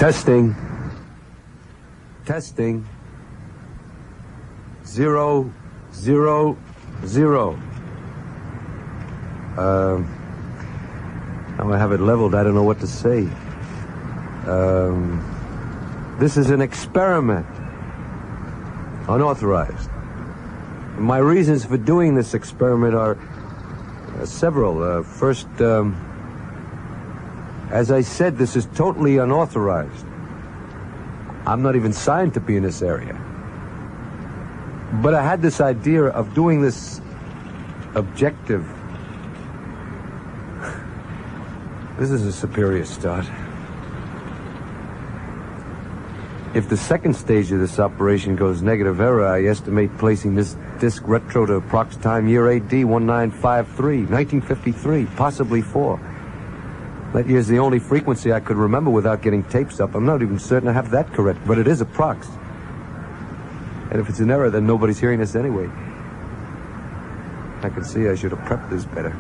Testing. Testing. 0, 0, 0. Now I have it leveled. I don't know what to say. This is an experiment. Unauthorized. My reasons for doing this experiment are several. First, as I said, this is totally unauthorized. I'm not even signed to be in this area. But I had this idea of doing this objective. This is a superior start. If the second stage of this operation goes negative error, I estimate placing this disc retro to approx time year AD 1953, 1953, possibly 4. That year's the only frequency I could remember without getting tapes up. I'm not even certain I have that correct, but it is approx. And if it's an error, then nobody's hearing this anyway. I can see I should have prepped this better.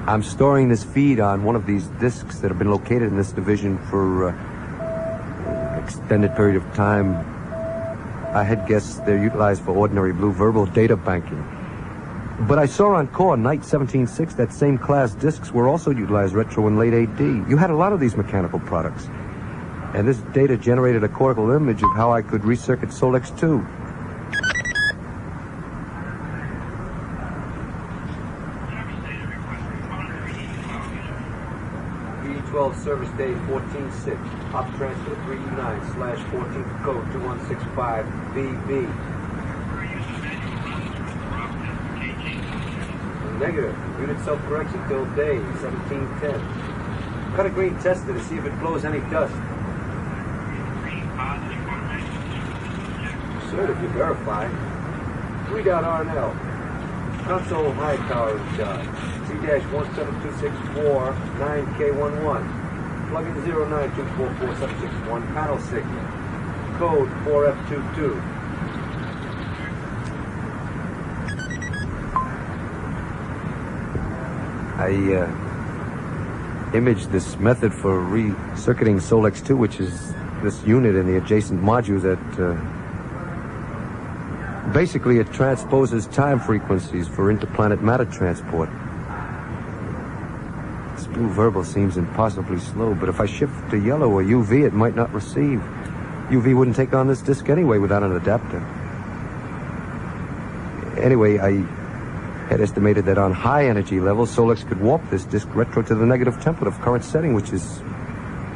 I'm storing this feed on one of these disks that have been located in this division for an extended period of time. I had guessed they're utilized for ordinary blue verbal data banking. But I saw on Core Night 17.6 that same class disks were also utilized retro in late AD. You had a lot of these mechanical products. And this data generated a cortical image of how I could recircuit Solex 2. B12 service day 14.6. Op transfer 3U9/14 code 2165 BB. Negative. Unit self-correction till day 1710. Cut a green tester to see if it blows any dust. Sir, if you verify. Read out RNL. Console high tower in charge. C-17264 9K11. Plug in 09244-761 panel signal. Code 4F22. I imaged this method for recircuiting Solex 2, which is this unit and the adjacent module that basically it transposes time frequencies for interplanet matter transport. This blue verbal seems impossibly slow, but if I shift to yellow or UV, it might not receive. UV wouldn't take on this disk anyway without an adapter. Anyway, I had estimated that on high energy levels, Solex could warp this disk retro to the negative template of current setting, which is,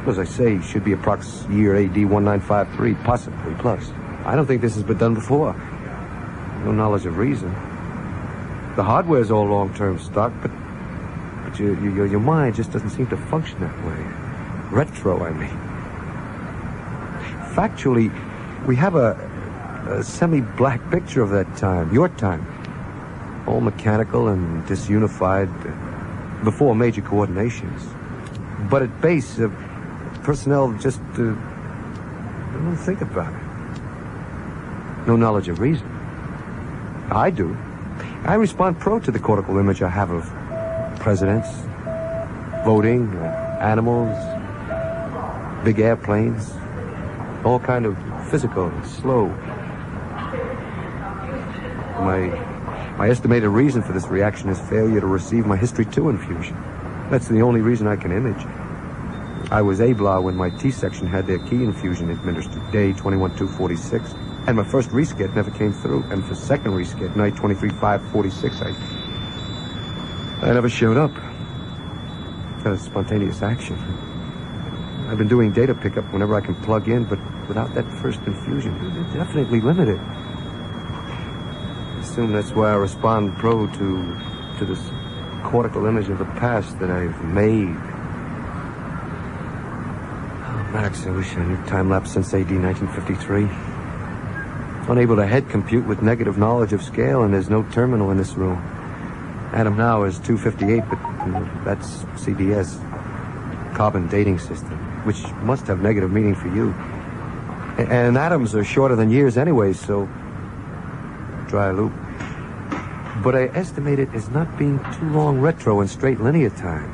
as I say, should be approx year AD 1953, possibly plus. I don't think this has been done before. No knowledge of reason. The hardware's all long-term stock, but your mind just doesn't seem to function that way. Retro, I mean. Factually, we have a semi-black picture of that time, your time. All mechanical and disunified before major coordinations. But at base, personnel just don't think about it. No knowledge of reason. I do. I respond pro to the cortical image I have of presidents, voting, animals, big airplanes, all kind of physical and slow. My estimated reason for this reaction is failure to receive my History 2 infusion. That's the only reason I can image. I was ABLA when my T-section had their key infusion administered, day 21-246, and my first rescat never came through. And for second rescat, night 23-546, I never showed up. That was spontaneous action. I've been doing data pickup whenever I can plug in, but without that first infusion, it's definitely limited. I assume that's why I respond pro to this cortical image of the past that I've made. Oh, Max, I wish I knew time-lapse since AD 1953. Unable to head compute with negative knowledge of scale, and there's no terminal in this room. Atom now is 258, but that's CDS, carbon dating system, which must have negative meaning for you. And atoms are shorter than years anyway, so dry loop. But I estimate it as not being too long retro in straight linear time.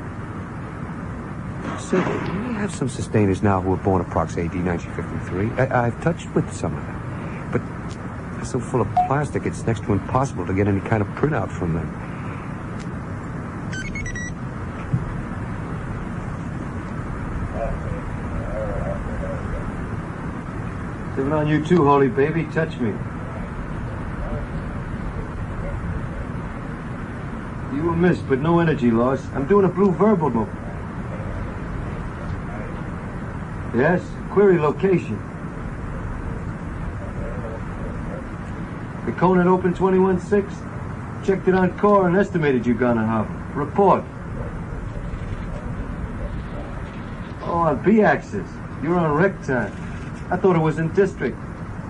said we have some sustainers now who were born approx. AD 1953. I've touched with some of them. But they're so full of plastic, it's next to impossible to get any kind of printout from them. Living on you too, holy baby. Touch me. You were missed, but no energy loss. I'm doing a blue verbal move. Yes? Query location. The Conant open 21-6. Checked it on core and estimated you're gonna have. Report. Oh, on B-axis. You're on rec time. I thought it was in district.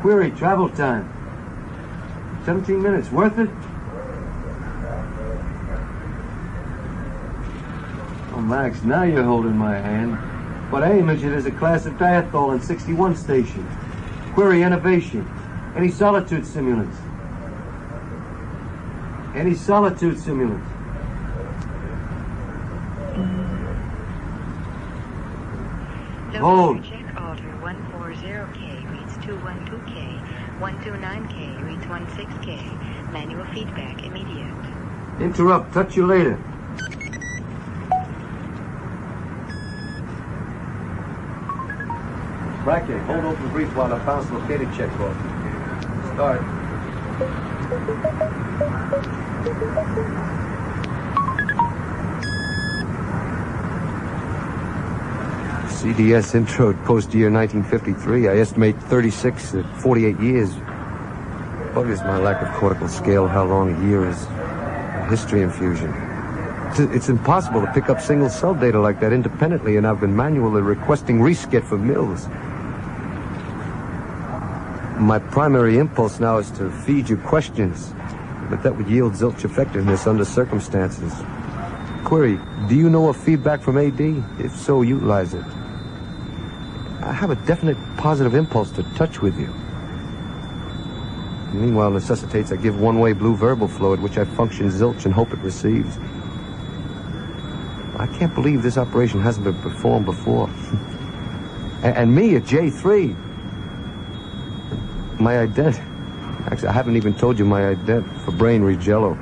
Query travel time. 17 minutes. Worth it? Oh, Max, now you're holding my hand. But I image it as a class of diethol in 61 station. Query innovation. Any solitude simulants? Any solitude simulants? Hold. Check alter 140K reads 212K, 129K reads 16K. Manual feedback immediate. Interrupt. Touch you later. Bracket, hold open brief while I bounce located check off. Start. CDS intro post-year 1953. I estimate 36 at 48 years. Buggers my lack of cortical scale, how long a year is. A history infusion. It's impossible to pick up single cell data like that independently, and I've been manually requesting reskit for Mills. My primary impulse now is to feed you questions, but that would yield zilch effectiveness under circumstances. Query, do you know of feedback from AD? If so, utilize it. I have a definite positive impulse to touch with you. Meanwhile, necessitates I give one-way blue verbal fluid, which I function zilch and hope it receives. I can't believe this operation hasn't been performed before. And me at J3. My ident. Actually, I haven't even told you my ident for brain regello.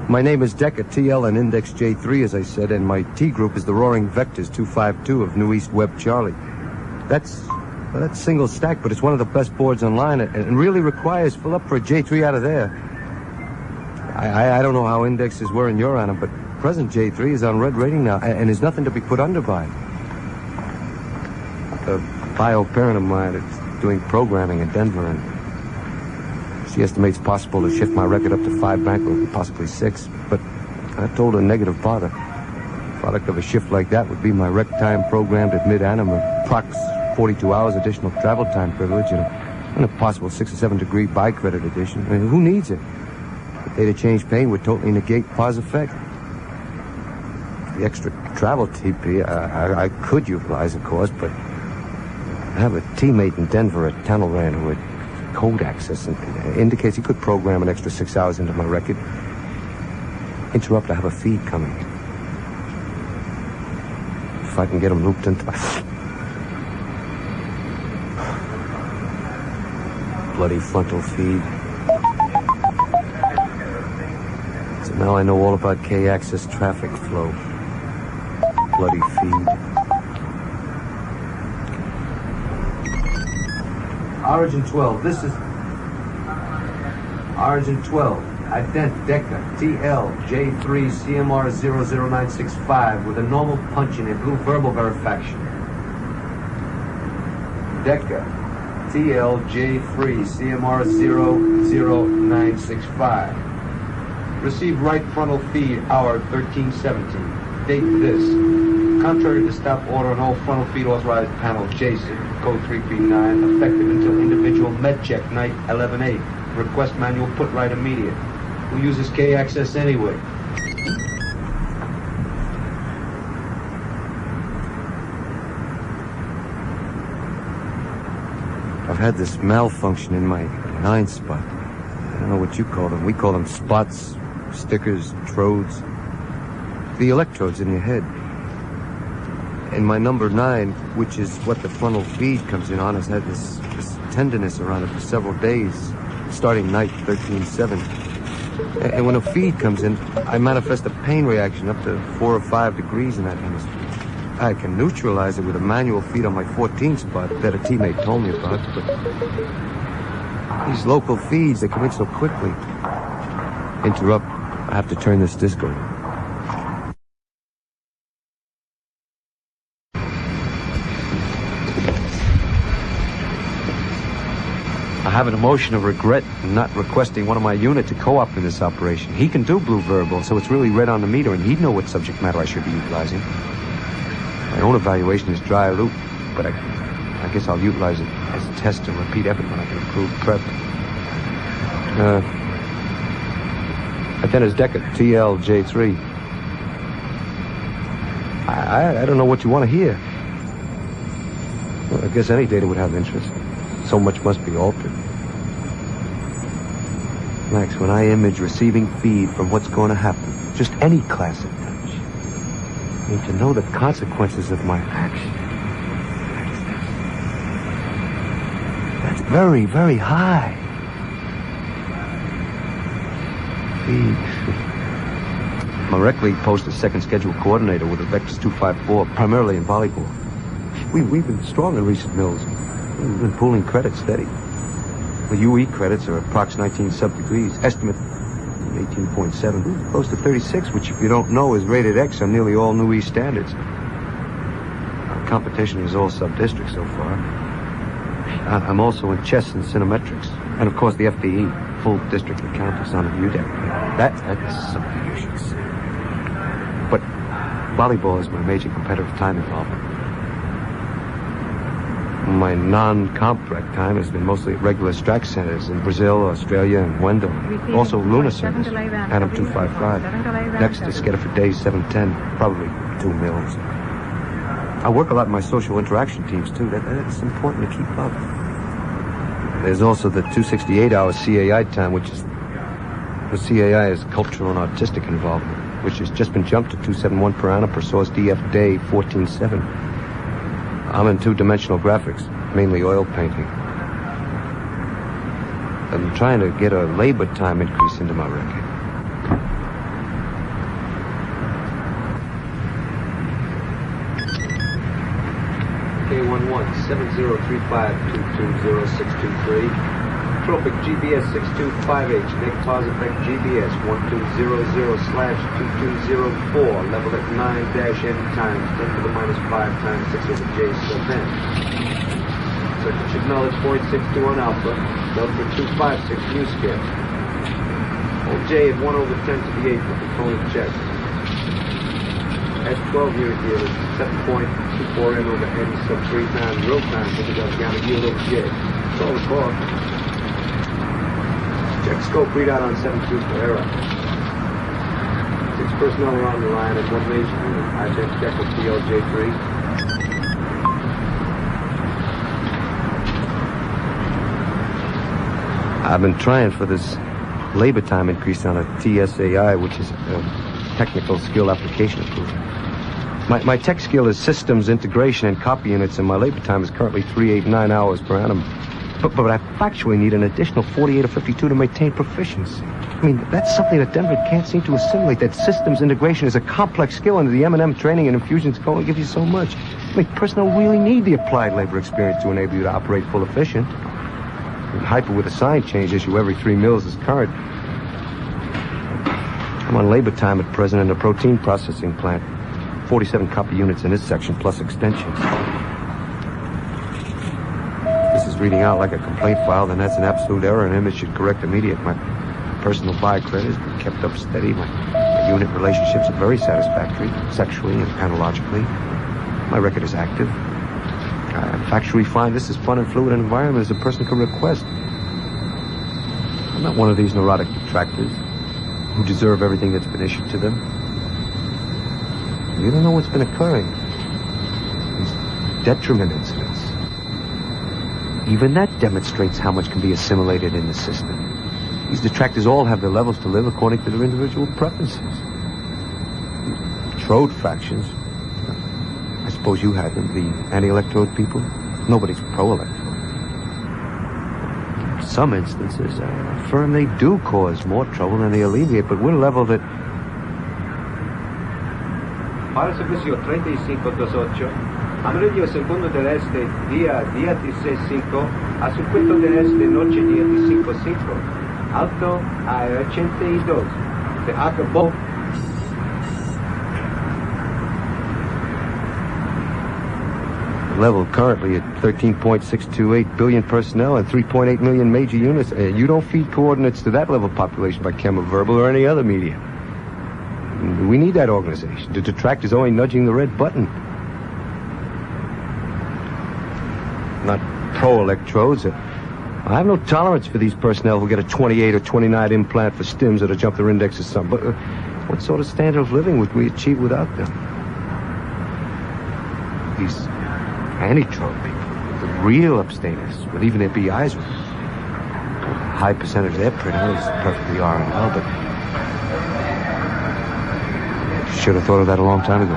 My name is Decker, TL, and index J3, as I said, and my T group is the Roaring Vectors 252 of New East Web Charlie. That's single stack, but it's one of the best boards online and really requires fill up for a J3 out of there. I don't know how indexes were in your annum, but present J3 is on red rating now, and there's nothing to be put under by. A bio-parent of mine is doing programming in Denver, and she estimates possible to shift my record up to 5 bankroll, possibly 6, but I told her negative bother. Product of a shift like that would be my rec time programmed at mid-annum, prox 42 hours additional travel time privilege, and a possible 6 or 7 degree bi-credit addition. I mean, who needs it? The data change pain would totally negate pause effect. The extra travel TP, I could utilize, of course, but I have a teammate in Denver at Tunnelran who had code access and indicates he could program an extra 6 hours into my record. Interrupt, I have a feed coming. If I can get him looped into my... bloody frontal feed. So now I know all about K-axis traffic flow. Bloody feed. Origin 12, this is... Origin 12, ident DECA, TL, J3, CMR 00965 with a normal punch-in and blue verbal verification. DECA. TLJ3, CMR 00965. Receive right frontal feed, hour 1317. Date this. Contrary to stop order on all frontal feed authorized panel JSON, code 339, effective until individual med check, night 11/8. Request manual put right immediate. Who uses K-access anyway? I've had this malfunction in my 9 spot. I don't know what you call them. We call them spots, stickers, trodes. The electrodes in your head. And my number 9, which is what the frontal feed comes in on, has had this tenderness around it for several days, starting night 13/7. And when a feed comes in, I manifest a pain reaction up to 4 or 5 degrees in that hemisphere. I can neutralize it with a manual feed on my 14th spot that a teammate told me about, but these local feeds, they come in so quickly. Interrupt. I have to turn this disc on. I have an emotion of regret in not requesting one of my unit to co-op in this operation. He can do blue verbal, so it's really red on the meter, and he'd know what subject matter I should be utilizing. My own evaluation is dry loop, but I guess I'll utilize it as a test to repeat effort when I can improve prep. Dennis Decker, TLJ3. I don't know what you want to hear. Well, I guess any data would have interest. So much must be altered. Max, when I image receiving feed from what's going to happen, just any class of touch, I need to know the consequences of my action. That's very, very high. Feed. My rec league post is second schedule coordinator with a Vectors 254, primarily in volleyball. We've been strong in recent mills. We've been pooling credits steady. The UE credits are approx 19 sub-degrees. Estimate 18.7. Close to 36, which if you don't know is rated X on nearly all new E standards. Our competition is all sub-district so far. I'm also in chess and cinemetrics. And of course the FDE, full district accountants on the UDEC. That is something you should see. But volleyball is my major competitive time involvement. My non-comp rec time has been mostly at regular strike centers in Brazil, Australia, and Wendell. Also lunar service, Adam 255. Next is Sketterford Days 710, probably 2 mils. I work a lot in my social interaction teams, too. That's important to keep up. There's also the 268-hour CAI time, which is... The CAI is cultural and artistic involvement, which has just been jumped to 271 per annum per source DF day 14/7. I'm in 2-dimensional graphics, mainly oil painting. I'm trying to get a labor time increase into my record. K11-7035-220623. Tropic GBS 625H, Nick Pause Effect GBS 1200/2204, level at 9-N times 10 to the minus 5 times 6 over J sub n. Circuit should knowledge 0.62 on alpha, delta 256 mu scale. Hold J at 1 over 10 to the 8th with component check. At 12 unit yield is 7.24 N over N sub 3 times real time for the gamma yield over J. So the core. Check scope readout on 7-2 for error. 6 personnel are on the line and 1 major unit. I've been checked with TLJ3. I've been trying for this labor time increase on a TSAI, which is a technical skill application improvement. My tech skill is systems integration and copy units, and my labor time is currently 389 hours per annum. But I factually need an additional 48 or 52 to maintain proficiency. I mean, that's something that Denver can't seem to assimilate, that systems integration is a complex skill, and the M&M training and infusions can only give you so much. I mean, personnel really need the applied labor experience to enable you to operate full efficient. Hyper with a sign change issue every 3 mils is current. I'm on labor time at present in a protein processing plant. 47 copy units in this section, plus extensions. This is reading out like a complaint file, then that's an absolute error, and image should correct immediate. My personal biocredit has been kept up steady. My unit relationships are very satisfactory, sexually and analogically. My record is active. I factually find this as fun and fluid an environment as a person can request. I'm not one of these neurotic detractors who deserve everything that's been issued to them. You don't know what's been occurring. These detriment incidents. Even that demonstrates how much can be assimilated in the system. These detractors all have their levels to live according to their individual preferences. Trode factions, I suppose you had them, the anti-electrode people? Nobody's pro-electrode. In some instances, I affirm they do cause more trouble than they alleviate, but we're leveled at... Para servicio 3528, amarillo segundo del este, día 165, a circuito del este, noche 155, alto a 82, se acabó. Level currently at 13.628 billion personnel and 3.8 million major units. You don't feed coordinates to that level of population by chemo-verbal or any other media. We need that organization. The detractors only nudging the red button. Not pro-electrodes. I have no tolerance for these personnel who get a 28 or 29 implant for stims that'll jump their index or something. But what sort of standard of living would we achieve without them? These anti-trode people, the real abstainers, with even their BIs with a high percentage of their printout is perfectly R&L, but should have thought of that a long time ago.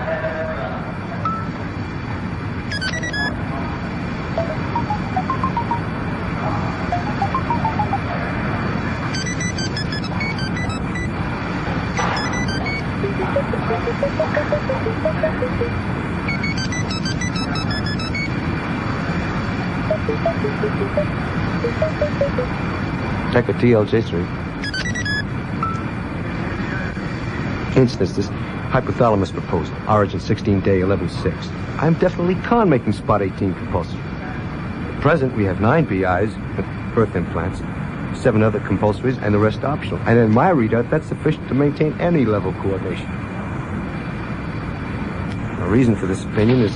Check a TLJ3. Instance, this hypothalamus proposal, origin 16 day 11/6. I'm definitely con making spot 18 compulsory. At present, we have 9 BIs, birth implants, 7 other compulsories, and the rest optional. And in my readout, that's sufficient to maintain any level of coordination. The reason for this opinion is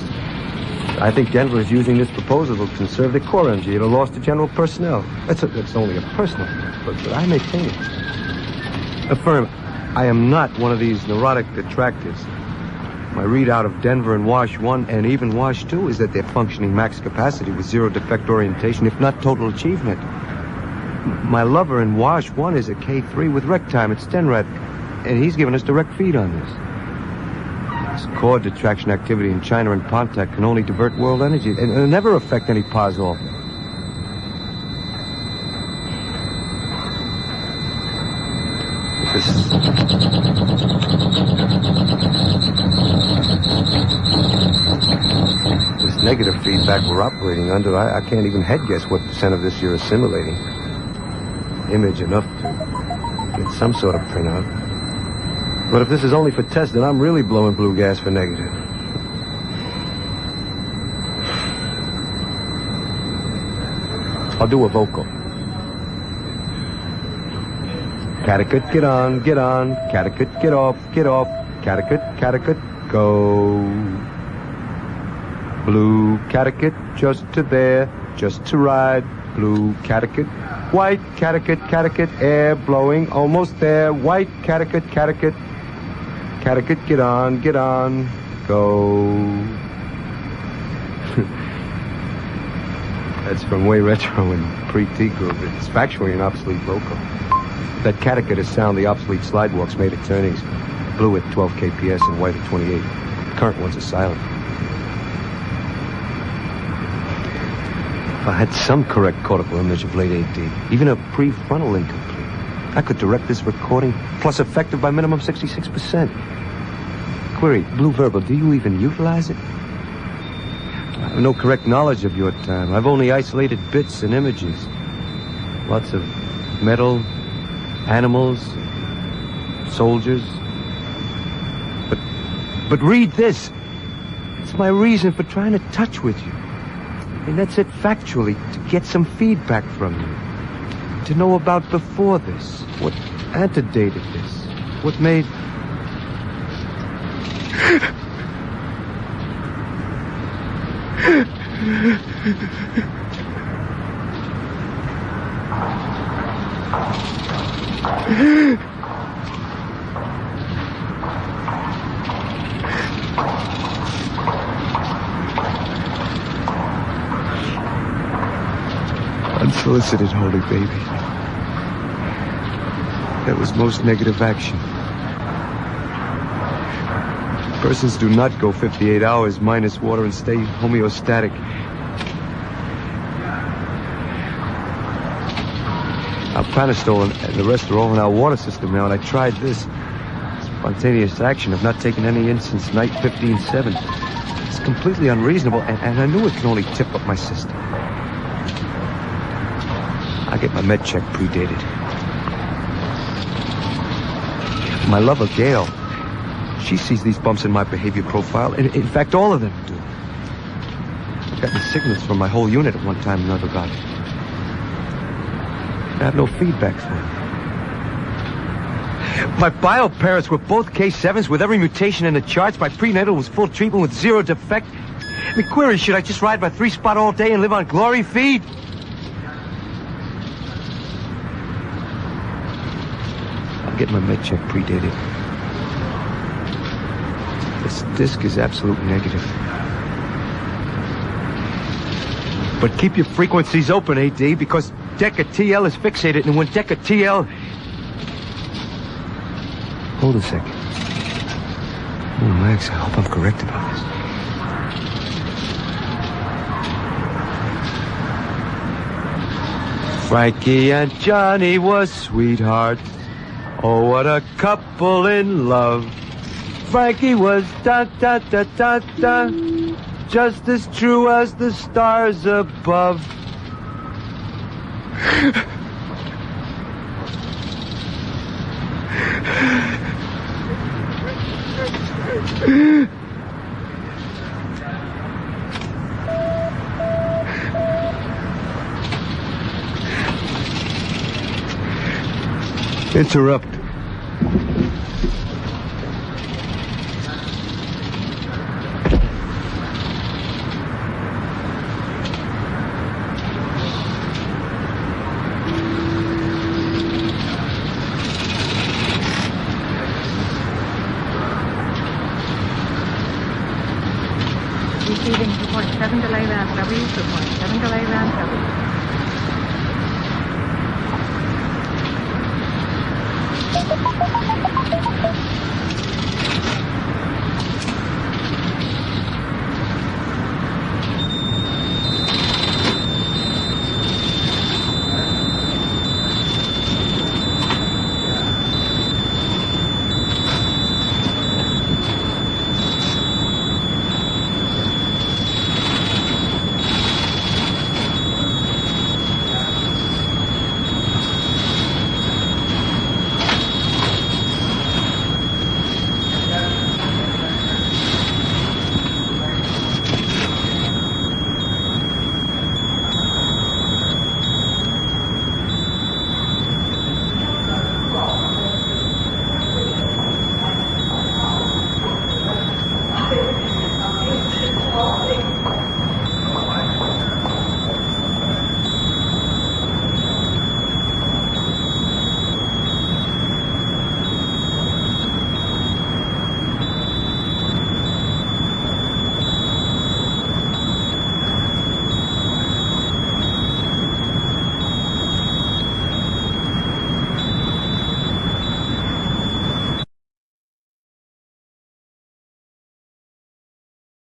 I think Denver is using this proposal to conserve the core energy at a loss to general personnel. That's only a personal but I maintain it. Affirm, I am not one of these neurotic detractors. My readout of Denver and Wash 1 and even Wash 2 is that they're functioning max capacity with zero defect orientation, if not total achievement. My lover in Wash 1 is a K3 with rec time at Stenrad, and he's given us direct feed on this. Core detraction activity in China and Pontac can only divert world energy and never affect any POSOL. This negative feedback we're operating under, I can't even head guess what percent of this you're assimilating. Image enough to get some sort of printout. But if this is only for test, then I'm really blowing blue gas for negative. I'll do a vocal. Catechit, get on, get on. Catechit, get off, get off. Catechit, go. Blue catechit, just to there, just to ride. Blue catechit. White catechit, air blowing, almost there. White catechit. Catechit, get on, go. That's from way retro and pre-T group. It's factually an obsolete vocal. That catechit is sound the obsolete slidewalks made at turnings. Blue at 12 kps and white at 28. Current ones are silent. If I had some correct cortical image of late AD, even a prefrontal incomplete, I could direct this recording, plus effective by minimum 66%. Query, Blue Verbal, do you even utilize it? I have no correct knowledge of your time. I've only isolated bits and images. Lots of metal, animals, soldiers. But read this. It's my reason for trying to touch with you. And that's it factually, to get some feedback from you. To know about before this, what antedated this, what made... Unsolicited, holy baby. That was most negative action. Persons do not go 58 hours minus water and stay homeostatic. Alpanistol and the rest are all in our water system now, and I tried this. Spontaneous action. I've not taken any in since night 15-7. It's completely unreasonable, and I knew it can only tip up my system. I get my med check predated. My lover, Gail, she sees these bumps in my behavior profile, and in fact, all of them do. I've gotten signals from my whole unit at one time or another about it. I have no feedback for it. My bio parents were both K7s with every mutation in the charts. My prenatal was full treatment with zero defect. The query, should I just ride my 3-spot all day and live on glory feed? I'll get my med check predated. This disc is absolute negative. But keep your frequencies open, AD, because Deca TL is fixated, and when Deca TL... Hold a second. Oh, Max, I hope I'm correct about this. Frankie and Johnny were sweethearts. Oh, what a couple in love. Frankie was da-da-da-da-da, just as true as the stars above. Interrupt. Receiving 2.7 delay round W, 2.7 delay round W.